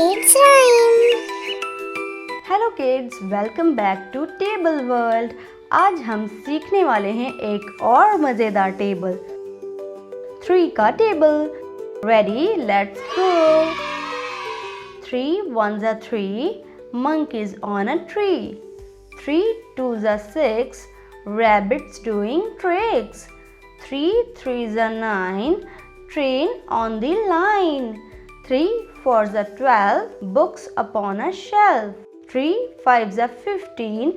Kids Rhyme. Hello kids, welcome back to table world. आज हम सीखने वाले हैं एक और मज़ेदार टेबल, 3 का table. Ready, let's go. 3 ones are 3 monkeys on a tree. 3 twos are 6 rabbits doing tricks. 3 threes are 9 train on the line. 3 fours are 12 books upon a shelf. 3 fives are 15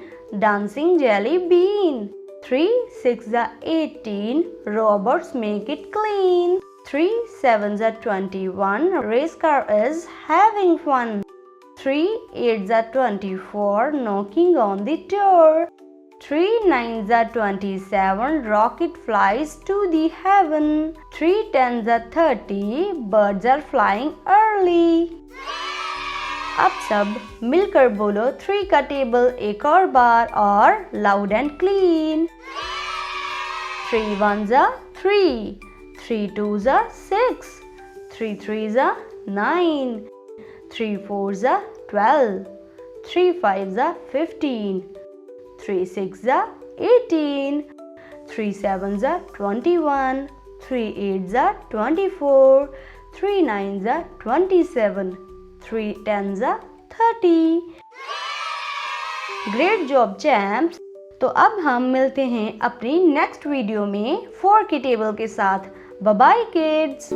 dancing jelly bean. 3 sixes are 18 robots make it clean. 3 sevens are 21 race car is having fun. 3 eights are 24 knocking on the door. 3 nines are 27 rocket flies to the heaven. 3 tens are 30 birds are flying early. अब सब मिलकर बोलो 3 का table एक और बार और loud and clean. 3 ones are 3, 3 twos are 6, 3 threes are 9, 3 fours are 12, 3 fives are 15, 3 sixes are 18, 3 sevens are 21, 3 eights are 24, 3 nines are 27, 3 tens are 30. Great job champs. तो अब हम मिलते हैं अपनी नेक्स्ट वीडियो में 4 की टेबल के साथ। Bye bye kids.